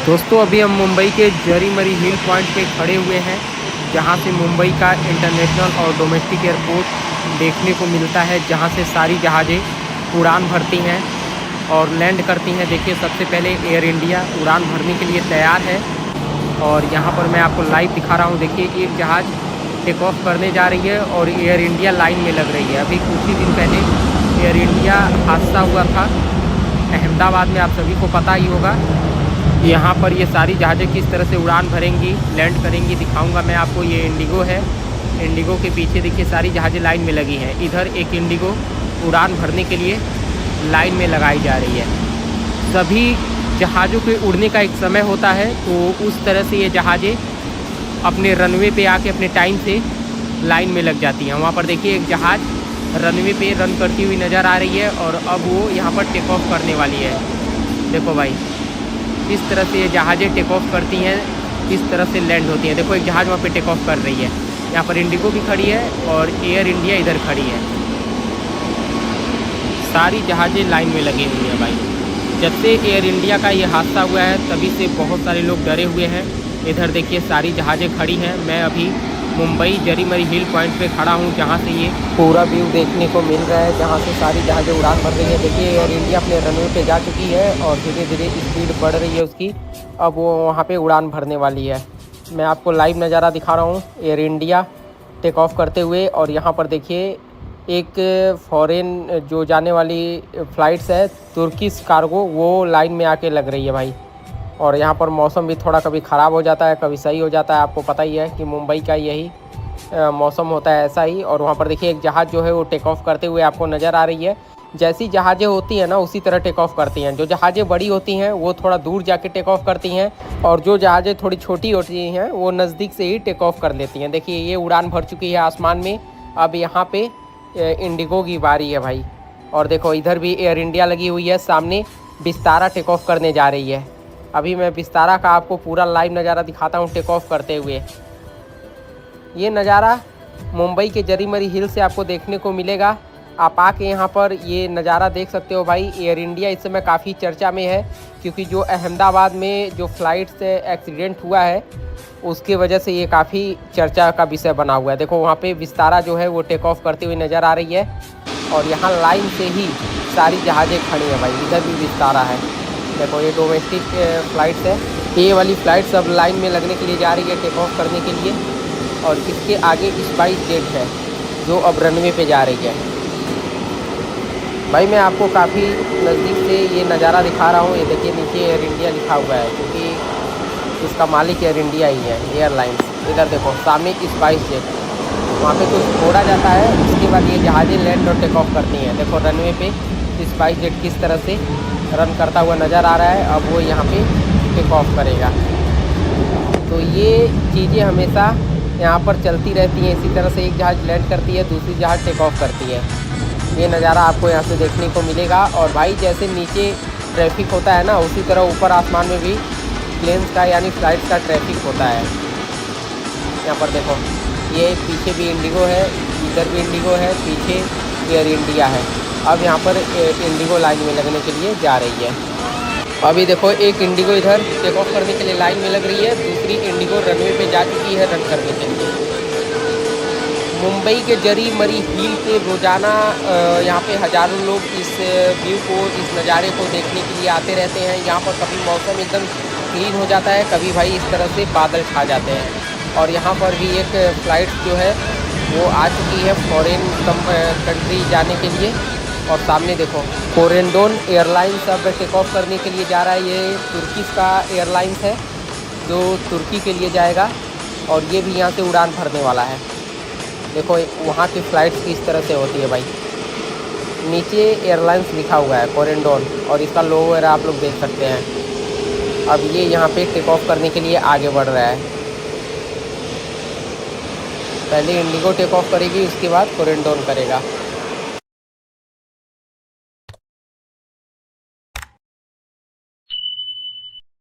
दोस्तों अभी हम मुंबई के जरीमरी हिल पॉइंट पे खड़े हुए हैं, जहां से मुंबई का इंटरनेशनल और डोमेस्टिक एयरपोर्ट देखने को मिलता है, जहां से सारी जहाज़ें उड़ान भरती हैं और लैंड करती हैं। देखिए सबसे पहले एयर इंडिया उड़ान भरने के लिए तैयार है और यहाँ पर मैं आपको लाइव दिखा रहा हूँ। देखिए एक जहाज़ टेक ऑफ करने जा रही है और एयर इंडिया लाइन में लग रही है। अभी कुछ ही दिन पहले एयर इंडिया हादसा हुआ था अहमदाबाद में, आप सभी को पता ही होगा। यहाँ पर ये सारी जहाज़ें किस तरह से उड़ान भरेंगी, लैंड करेंगी, दिखाऊंगा मैं आपको। ये इंडिगो है, इंडिगो के पीछे देखिए सारी जहाज़ें लाइन में लगी हैं। इधर एक इंडिगो उड़ान भरने के लिए लाइन में लगाई जा रही है। सभी जहाज़ों के उड़ने का एक समय होता है, तो उस तरह से ये जहाज़ें अपने रनवे पे आके अपने टाइम से लाइन में लग जाती हैं। वहाँ पर देखिए एक जहाज़ रनवे पे रन करती हुई नज़र आ रही है और अब वो यहाँ पर टेक ऑफ करने वाली है। देखो भाई किस तरह से ये जहाज़ें टेक ऑफ करती हैं, किस तरह से लैंड होती हैं। देखो एक जहाज़ वहाँ पे टेक ऑफ कर रही है। यहाँ पर इंडिगो भी खड़ी है और एयर इंडिया इधर खड़ी है। सारी जहाज़ें लाइन में लगी हुई हैं भाई। जब से एयर इंडिया का ये हादसा हुआ है तभी से बहुत सारे लोग डरे हुए हैं। इधर देखिए सारी जहाज़ें खड़ी हैं। मैं अभी मुंबई जरीमरी हिल पॉइंट पे खड़ा हूँ, जहाँ से ये पूरा व्यू देखने को मिल रहा है, जहाँ से सारी जहाज़ें उड़ान भर रही है। देखिए एयर इंडिया अपने रनवे पे जा चुकी है और धीरे धीरे स्पीड बढ़ रही है उसकी। अब वो वहाँ पे उड़ान भरने वाली है। मैं आपको लाइव नज़ारा दिखा रहा हूँ एयर इंडिया टेक ऑफ करते हुए। और यहाँ पर देखिए एक फॉरेन जो जाने वाली फ़्लाइट्स है तुर्किश कार्गो, वो लाइन में आके लग रही है भाई। और यहाँ पर मौसम भी थोड़ा कभी ख़राब हो जाता है, कभी सही हो जाता है। आपको पता ही है कि मुंबई का यही मौसम होता है, ऐसा ही। और वहाँ पर देखिए एक जहाज़ जो है वो टेक ऑफ करते हुए आपको नज़र आ रही है। जैसी जहाज़ें होती हैं ना उसी तरह टेक ऑफ करती हैं। जो जहाज़ें बड़ी होती हैं वो थोड़ा दूर जाके टेक ऑफ करती हैं और जो जहाज़ें थोड़ी छोटी होती हैं वो नज़दीक से ही टेक ऑफ कर लेती हैं। देखिए ये उड़ान भर चुकी है आसमान में। अब यहाँ पे इंडिगो की बारी है भाई। और देखो इधर भी एयर इंडिया लगी हुई है, सामने विस्तारा टेक ऑफ करने जा रही है। अभी मैं विस्तारा का आपको पूरा लाइव नज़ारा दिखाता हूँ टेक ऑफ करते हुए। ये नज़ारा मुंबई के जरीमरी हिल से आपको देखने को मिलेगा। आप आके यहाँ पर ये नज़ारा देख सकते हो भाई। एयर इंडिया इस समय काफ़ी चर्चा में है, क्योंकि जो अहमदाबाद में जो फ़्लाइट से एक्सीडेंट हुआ है उसकी वजह से ये काफ़ी चर्चा का विषय बना हुआ है। देखो वहाँ पे विस्तारा जो है वो टेक ऑफ करती हुई नज़र आ रही है और यहाँ लाइन से ही सारी जहाज़ें खड़ी हैं भाई। इधर भी विस्तारा है। देखो ये डोमेस्टिक फ़्लाइट्स है। ये वाली फ़्लाइट सब लाइन में लगने के लिए जा रही है टेक ऑफ करने के लिए। और इसके आगे स्पाइस जेट है जो अब रनवे पे जा रही है। भाई मैं आपको काफ़ी नज़दीक से ये नज़ारा दिखा रहा हूँ। ये देखिए नीचे एयर इंडिया लिखा हुआ है, क्योंकि इसका मालिक एयर इंडिया ही है, एयरलाइंस। इधर देखो सामने स्पाइस जेट, वहाँ पे कुछ छोड़ा जाता है, उसके बाद ये जहाज़ें लैंड और टेक ऑफ करती हैं। देखो रनवे पे स्पाइस जेट किस तरह से रन करता हुआ नज़र आ रहा है। अब वो यहाँ पे टेक ऑफ करेगा। तो ये चीज़ें हमेशा यहाँ पर चलती रहती हैं। इसी तरह से एक जहाज़ लैंड करती है, दूसरी जहाज़ टेक ऑफ करती है। ये नज़ारा आपको यहाँ से देखने को मिलेगा। और भाई जैसे नीचे ट्रैफिक होता है ना, उसी तरह ऊपर आसमान में भी प्लेन्स का यानी फ़्लाइट्स का ट्रैफिक होता है। यहाँ पर देखो ये पीछे भी इंडिगो है, इधर भी इंडिगो है, पीछे एयर इंडिया है। अब यहाँ पर इंडिगो लाइन में लगने के लिए जा रही है। अभी देखो एक इंडिगो इधर टेक ऑफ करने के लिए लाइन में लग रही है, दूसरी इंडिगो रनवे पे जा चुकी है रन करने के लिए। मुंबई के जरीमरी हिल पे रोज़ाना यहाँ पे हज़ारों लोग इस व्यू को, इस नज़ारे को देखने के लिए आते रहते हैं। यहाँ पर कभी मौसम एकदम क्लीन हो जाता है, कभी भाई इस तरह से बादल छा जाते हैं। और यहाँ पर भी एक फ़्लाइट जो है वो आ चुकी है फॉरेन कंट्री जाने के लिए। और सामने देखो कोरेंडोन एयरलाइंस अब टेक ऑफ करने के लिए जा रहा है। ये तुर्की का एयरलाइंस है जो तुर्की के लिए जाएगा और ये भी यहाँ से उड़ान भरने वाला है। देखो वहाँ की फ़्लाइट्स किस तरह से होती है भाई। नीचे एयरलाइंस लिखा हुआ है कोरेंडोन और इसका लोगो वगैरह आप लोग देख सकते हैं। अब ये यहाँ पे टेक ऑफ करने के लिए आगे बढ़ रहा है। पहले इंडिगो टेक ऑफ करेगी, उसके बाद कोरेंडोन करेगा।